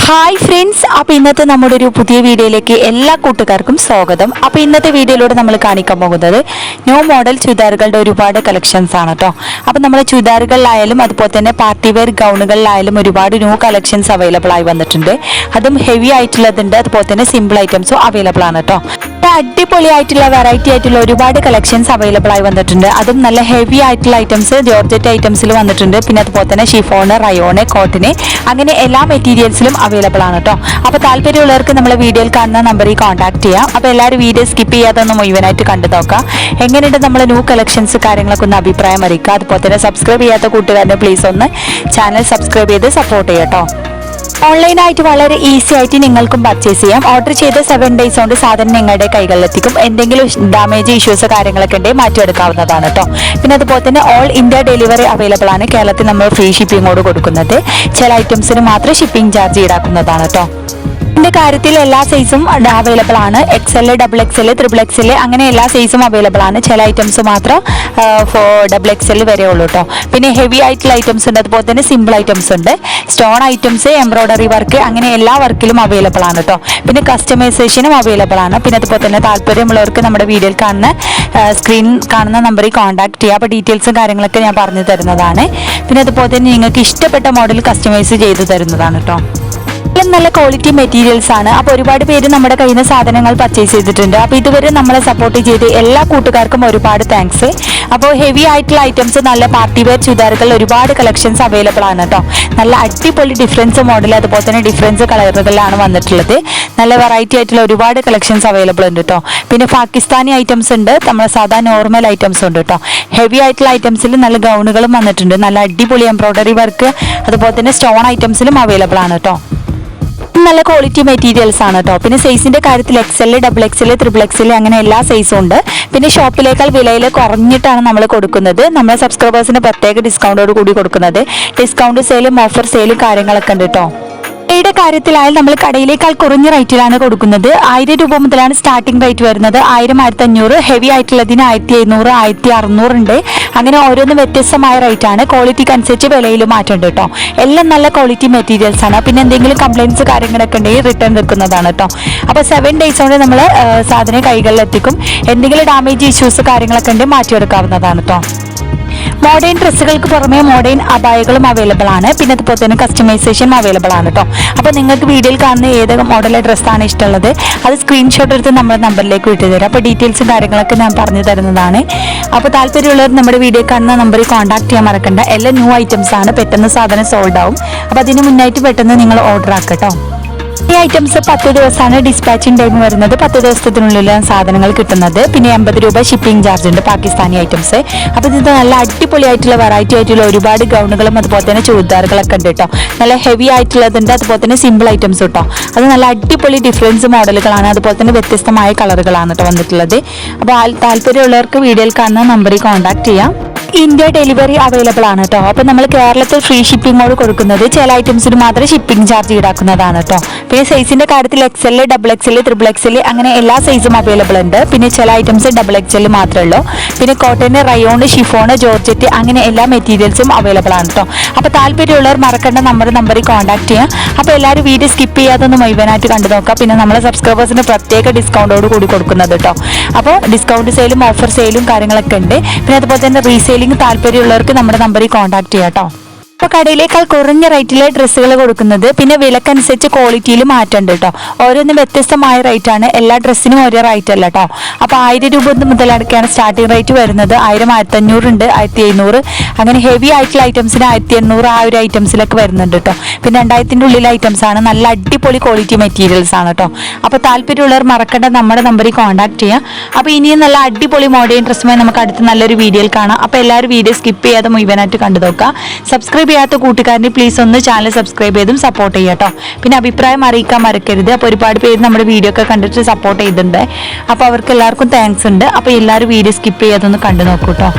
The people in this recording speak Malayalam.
ഹായ് ഫ്രണ്ട്സ്, അപ്പോൾ ഇന്നത്തെ നമ്മുടെ ഒരു പുതിയ വീഡിയോയിലേക്ക് എല്ലാ കൂട്ടുകാർക്കും സ്വാഗതം. അപ്പോൾ ഇന്നത്തെ വീഡിയോയിലൂടെ നമ്മൾ കാണിക്കാൻ പോകുന്നത് ന്യൂ മോഡൽ ചുരിദാറുകളുടെ ഒരുപാട് കളക്ഷൻസ് ആണ് കേട്ടോ. അപ്പോൾ നമ്മൾ ചുരിദാറുകളിലായാലും അതുപോലെ തന്നെ പാർട്ടി വെയർ ഗൗണുകളിലായാലും ഒരുപാട് ന്യൂ കളക്ഷൻസ് അവൈലബിൾ ആയി വന്നിട്ടുണ്ട്. അതും ഹെവി ആയിട്ടുള്ളതുണ്ട്, അതുപോലെ തന്നെ സിമ്പിൾ ഐറ്റംസും അവൈലബിൾ ആണ് കേട്ടോ. അടിപൊളി ആയിട്ടുള്ള വെറൈറ്റി ആയിട്ടുള്ള ഒരുപാട് കളക്ഷൻസ് അവൈലബിൾ ആയി വന്നിട്ടുണ്ട്. അതും നല്ല ഹെവി ആയിട്ടുള്ള ഐറ്റംസ് ജോർജറ്റ് ഐറ്റംസിൽ വന്നിട്ടുണ്ട്. പിന്നെ അതുപോലെ തന്നെ ഷിഫോണ്, റയോണ്, കോട്ടന് അങ്ങനെ എല്ലാ മെറ്റീരിയൽസിലും അവൈലബിൾ ആണ് കേട്ടോ. അപ്പോൾ താല്പര്യമുള്ളവർക്ക് നമ്മളെ വീഡിയോയിൽ കാണുന്ന നമ്പറിൽ കോൺടാക്ട് ചെയ്യാം. അപ്പോൾ എല്ലാവരും വീഡിയോ സ്കിപ്പ് ചെയ്യാതെ ഒന്ന് മുഴുവനായിട്ട് കണ്ടു നോക്കാം. എങ്ങനെയുണ്ട് നമ്മളെ ന്യൂ കളക്ഷൻസ് കാര്യങ്ങളൊക്കെ ഒന്ന് അഭിപ്രായം അറിയിക്കുക. അതുപോലെ തന്നെ സബ്സ്ക്രൈബ് ചെയ്യാത്ത കൂട്ടുകാരനെ പ്ലീസ് ഒന്ന് ചാനൽ സബ്സ്ക്രൈബ് ചെയ്ത് സപ്പോർട്ട് ചെയ്യാം കേട്ടോ. ഓൺലൈനായിട്ട് വളരെ ഈസി ആയിട്ട് നിങ്ങൾക്കും പർച്ചേസ് ചെയ്യാം. ഓർഡർ ചെയ്ത് 7 days കൊണ്ട് സാധനം നിങ്ങളുടെ കൈകളിലെത്തിക്കും. എന്തെങ്കിലും ഡാമേജ് ഇഷ്യൂസ് കാര്യങ്ങളൊക്കെ ഉണ്ടെങ്കിൽ മാറ്റിയെടുക്കാവുന്നതാണ് കേട്ടോ. പിന്നെ അതുപോലെ തന്നെ ഓൾ ഇന്ത്യ ഡെലിവറി അവൈലബിൾ ആണ്. കേരളത്തിൽ നമ്മൾ ഫ്രീ ഷിപ്പിങ്ങോട് കൊടുക്കുന്നത്. ചില ഐറ്റംസിന് മാത്രം ഷിപ്പിംഗ് ചാർജ് ഈടാക്കുന്നതാണ് കേട്ടോ. ഇതിന്റെ കാര്യത്തിൽ എല്ലാ സൈസും അവൈലബിൾ ആണ്. XL, XXL, XXL അങ്ങനെ എല്ലാ സൈസും അവൈലബിൾ ആണ്. ചില ഐറ്റംസ് മാത്രം XXL വരെ ഉള്ളൂ കേട്ടോ. പിന്നെ ഹെവി ആയിട്ടുള്ള ഐറ്റംസ് ഉണ്ട്, അതുപോലെ തന്നെ സിമ്പിൾ ഐറ്റംസ് ഉണ്ട്. സ്റ്റോൺ ഐറ്റംസ്, എംബ്രോയിഡറി വർക്ക് അങ്ങനെ എല്ലാ വർക്കിലും അവൈലബിൾ ആണ് കേട്ടോ. പിന്നെ കസ്റ്റമൈസേഷനും അവൈലബിൾ ആണ്. പിന്നെ അതുപോലെ തന്നെ താല്പര്യമുള്ളവർക്ക് നമ്മുടെ വീഡിയോയിൽ കാണുന്ന സ്ക്രീൻ കാണുന്ന നമ്പറിൽ കോൺടാക്ട് ചെയ്യുക. അപ്പോൾ ഡീറ്റെയിൽസും കാര്യങ്ങളൊക്കെ ഞാൻ പറഞ്ഞു തരുന്നതാണ്. പിന്നെ അതുപോലെ തന്നെ നിങ്ങൾക്ക് ഇഷ്ടപ്പെട്ട മോഡൽ കസ്റ്റമൈസ് ചെയ്തു തരുന്നതാണ് കേട്ടോ. നല്ല ക്വാളിറ്റി മെറ്റീരിയൽസ് ആണ്. അപ്പോൾ ഒരുപാട് പേര് നമ്മുടെ കയ്യിൽ നിന്ന് സാധനങ്ങൾ പർച്ചേസ് ചെയ്തിട്ടുണ്ട്. അപ്പോൾ ഇതുവരെ നമ്മളെ സപ്പോർട്ട് ചെയ്ത് എല്ലാ കൂട്ടുകാർക്കും ഒരുപാട് താങ്ക്സ്. അപ്പോൾ ഹെവി ആയിട്ടുള്ള ഐറ്റംസ്, നല്ല പാർട്ടി വെയർ ചുരിദാറുകൾ ഒരുപാട് കളക്ഷൻസ് അവൈലബിൾ ആണ് കേട്ടോ. നല്ല അടിപൊളി ഡിഫറൻസ് മോഡൽ, അതുപോലെ തന്നെ ഡിഫറൻസ് കളറുകളിലാണ് വന്നിട്ടുള്ളത്. നല്ല വെറൈറ്റി ആയിട്ടുള്ള ഒരുപാട് കളക്ഷൻസ് അവൈലബിൾ ഉണ്ട് കേട്ടോ. പിന്നെ പാകിസ്ഥാനി ഐറ്റംസ് ഉണ്ട്, നമ്മുടെ സാധാ നോർമൽ ഐറ്റംസ് ഉണ്ട് കേട്ടോ. ഹെവി ആയിട്ടുള്ള ഐറ്റംസിൽ നല്ല ഗൗണുകളും വന്നിട്ടുണ്ട്. നല്ല അടിപൊളി എംബ്രോയിഡറി വർക്ക്, അതുപോലെ തന്നെ സ്റ്റോൺ ഐറ്റംസിലും അവൈലബിൾ ആണ് കേട്ടോ. നല്ല ക്വാളിറ്റി മെറ്റീരിയൽസ് ആണ് കേട്ടോ. പിന്നെ സൈസിന്റെ കാര്യത്തിൽ XL, XXL, XXL അങ്ങനെ എല്ലാ സൈസും ഉണ്ട്. പിന്നെ ഷോപ്പിലേക്കാൾ വിലയിൽ കുറഞ്ഞിട്ടാണ് നമ്മൾ കൊടുക്കുന്നത്. നമ്മുടെ സബ്സ്ക്രൈബേഴ്സിന് പ്രത്യേക ഡിസ്കൗണ്ടോട് കൂടി കൊടുക്കുന്നത്. ഡിസ്കൗണ്ട് സെയിലും ഓഫർ സെയിലും കാര്യങ്ങളൊക്കെ ഉണ്ട് കേട്ടോ. യുടെ കാര്യത്തിലായാലും നമ്മൾ കടയിലേക്കാൾ കുറഞ്ഞ റേറ്റിലാണ് കൊടുക്കുന്നത്. 1000 രൂപ മുതലാണ് സ്റ്റാർട്ടിംഗ് റേറ്റ് വരുന്നത്. 1000, 1500, ഹെവി ആയിട്ടുള്ളതിന് 1700, 1600 ഉണ്ട്. അങ്ങനെ ഓരോന്ന് വ്യത്യസ്തമായ റേറ്റ് ആണ്. ക്വാളിറ്റിക്ക് അനുസരിച്ച് വിലയിൽ മാറ്റമുണ്ട് കേട്ടോ. എല്ലാം നല്ല ക്വാളിറ്റി മെറ്റീരിയൽസ് ആണ്. പിന്നെ എന്തെങ്കിലും കംപ്ലയിൻസ് കാര്യങ്ങളൊക്കെ ഉണ്ടെങ്കിൽ റിട്ടേൺ വെക്കുന്നതാണ് കേട്ടോ. അപ്പോൾ 7 days കൊണ്ട് നമ്മൾ സാധനം കൈകളിൽ എത്തിക്കും. എന്തെങ്കിലും ഡാമേജ് ഇഷ്യൂസ് കാര്യങ്ങളൊക്കെ ഉണ്ടെങ്കിൽ മാറ്റിയെടുക്കാവുന്നതാണ് കേട്ടോ. മോഡേൺ ഡ്രസ്സുകൾക്ക് പുറമെ മോഡേൺ അബായകളും അവൈലബിൾ ആണ്. പിന്നെ അതുപോലെ തന്നെ കസ്റ്റമൈസേഷൻ അവൈലബിൾ ആണ് കേട്ടോ. അപ്പോൾ നിങ്ങൾക്ക് വീഡിയോയിൽ കാണുന്ന ഏത് മോഡൽ ഡ്രസ്സാണ് ഇഷ്ടമുള്ളത് അത് സ്ക്രീൻഷോട്ട് എടുത്ത് നമ്മുടെ നമ്പറിലേക്ക് വിട്ടു തരാം. അപ്പോൾ ഡീറ്റെയിൽസും കാര്യങ്ങളൊക്കെ ഞാൻ പറഞ്ഞു തരുന്നതാണ്. അപ്പോൾ താല്പര്യമുള്ളവർ നമ്മുടെ വീഡിയോ കാണുന്ന നമ്പറിൽ കോൺടാക്ട് ചെയ്യാൻ മറക്കണ്ട. എല്ലാം ന്യൂ ഐറ്റംസ് ആണ്. പെട്ടെന്ന് സാധനം സോൾഡ് ആവും. അപ്പോൾ അതിന് മുന്നായിട്ട് പെട്ടെന്ന് നിങ്ങൾ ഓർഡർ ആക്കുക കേട്ടോ. ഈ ഐറ്റംസ് 10 ദിവസമാണ് ഡിസ്പാച്ചിങ് ടൈം വരുന്നത്. 10 ദിവസത്തിനുള്ളിലാണ് സാധനങ്ങൾ കിട്ടുന്നത്. പിന്നെ 80 രൂപ ഷിപ്പിംഗ് ചാർജ് ഉണ്ട് പാകിസ്ഥാനി ഐറ്റംസ്. അപ്പോൾ ഇത് നല്ല അടിപൊളിയായിട്ടുള്ള വെറൈറ്റി ആയിട്ടുള്ള ഒരുപാട് ഗൗണുകളും അതുപോലെ തന്നെ ചുരിദാറുകളൊക്കെ ഉണ്ട് കേട്ടോ. നല്ല ഹെവി ആയിട്ടുള്ളതുണ്ട്, അതുപോലെ തന്നെ സിമ്പിൾ ഐറ്റംസ് കേട്ടോ. അത് നല്ല അടിപൊളി ഡിഫറൻസ് മോഡലുകളാണ്, അതുപോലെ തന്നെ വ്യത്യസ്തമായ കളറുകളാണ് കേട്ടോ വന്നിട്ടുള്ളത്. അപ്പോൾ താല്പര്യമുള്ളവർക്ക് വീഡിയോയിൽ കാണുന്ന നമ്പറിൽ കോൺടാക്ട് ചെയ്യാം. ഇന്ത്യ ഡെലിവറി അവൈലബിൾ ആണ് കേട്ടോ. അപ്പോൾ നമ്മൾ കേരളത്തിൽ ഫ്രീ ഷിപ്പിങ്ങോട് കൊടുക്കുന്നത്. ചില ഐറ്റംസിന് മാത്രം ഷിപ്പിംഗ് ചാർജ് ഈടാക്കുന്നതാണ് കേട്ടോ. പിന്നെ സൈസിന്റെ കാര്യത്തിൽ XL, XXL, XXL അങ്ങനെ എല്ലാ സൈസും അവൈലബിൾ ഉണ്ട്. പിന്നെ ചില ഐറ്റംസ് XXL മാത്രമേ ഉള്ളൂ. പിന്നെ കോട്ടന്, റയോണ്, ഷിഫോണ്, ജോർജറ്റ് അങ്ങനെ എല്ലാ മെറ്റീരിയൽസും അവൈലബിൾ ആണ് കേട്ടോ. അപ്പോൾ താല്പര്യമുള്ളവർ മറക്കേണ്ട നമ്പറിൽ കോൺടാക്ട് ചെയ്യാം. അപ്പോൾ എല്ലാവരും വീഡിയോ സ്കിപ്പ് ചെയ്യാതൊന്ന് മുഴുവനായിട്ട് കണ്ടു നോക്കാം. പിന്നെ നമ്മളെ സബ്സ്ക്രൈബേഴ്സിന് പ്രത്യേക ഡിസ്കൗണ്ടോട് കൂടി കൊടുക്കുന്നത് കേട്ടോ. അപ്പോൾ ഡിസ്കൗണ്ട് സെയിലും ഓഫർ സെയിലും കാര്യങ്ങളൊക്കെ ഉണ്ട്. പിന്നെ അതുപോലെ തന്നെ റീസെയിലിംഗ് താല്പര്യമുള്ളവർക്ക് നമ്മുടെ നമ്പറിൽ കോൺടാക്ട് ചെയ്യാം കേട്ടോ. ഇപ്പോൾ കടയിലേക്കാൾ കുറഞ്ഞ റേറ്റിലെ ഡ്രസ്സുകൾ കൊടുക്കുന്നത്. പിന്നെ വിലക്കനുസരിച്ച് ക്വാളിറ്റിയിൽ മാറ്റമുണ്ട് കേട്ടോ. ഓരോന്നും വ്യത്യസ്തമായ റേറ്റ് ആണ്. എല്ലാ ഡ്രസ്സിനും ഒരേ റേറ്റ് അല്ല കേട്ടോ. അപ്പോൾ 1000 രൂപ മുതലടക്കാണ് സ്റ്റാർട്ടിംഗ് റേറ്റ് വരുന്നത്. 1000, 1500 ഉണ്ട്, 1700 അങ്ങനെ ഹെവി ആയിട്ടുള്ള ഐറ്റംസിന് 1800 ആ ഒരു ഐറ്റംസിലൊക്കെ വരുന്നുണ്ട് കേട്ടോ. പിന്നെ 2000-ന്റെ ഉള്ളിലെ ഐറ്റംസ് ആണ്. നല്ല അടിപൊളി ക്വാളിറ്റി മെറ്റീരിയൽസ് ആണ് കേട്ടോ. അപ്പോൾ താല്പര്യമുള്ളവർ മറക്കേണ്ട നമ്മുടെ നമ്പറിൽ കോൺടാക്ട് ചെയ്യാം. അപ്പോൾ ഇനിയും നല്ല അടിപൊളി മോഡേൺ ഡ്രസ്സുമായി നമുക്ക് അടുത്ത നല്ലൊരു വീഡിയോയിൽ കാണാം. അപ്പോൾ എല്ലാവരും വീഡിയോ സ്കിപ്പ് ചെയ്യാതെ മുഴുവനായിട്ട് കണ്ടു നോക്കുക. സബ്സ്ക്രൈബ് ചെയ്യാത്ത കൂട്ടുകാരനെ പ്ലീസ് ഒന്ന് ചാനൽ സബ്സ്ക്രൈബ് ചെയ്തും സപ്പോർട്ട് ചെയ്യാം കേട്ടോ. പിന്നെ അഭിപ്രായം അറിയിക്കാൻ മറക്കരുത്. അപ്പോൾ ഒരുപാട് പേര് നമ്മുടെ വീഡിയോ ഒക്കെ കണ്ടിട്ട് സപ്പോർട്ട് ചെയ്തിട്ടുണ്ട്. അപ്പോൾ അവർക്ക് എല്ലാവർക്കും താങ്ക്സ് ഉണ്ട്. അപ്പോൾ എല്ലാവരും വീഡിയോ സ്കിപ്പ് ചെയ്യാതെ ഒന്ന് കണ്ടു നോക്കൂ കേട്ടോ.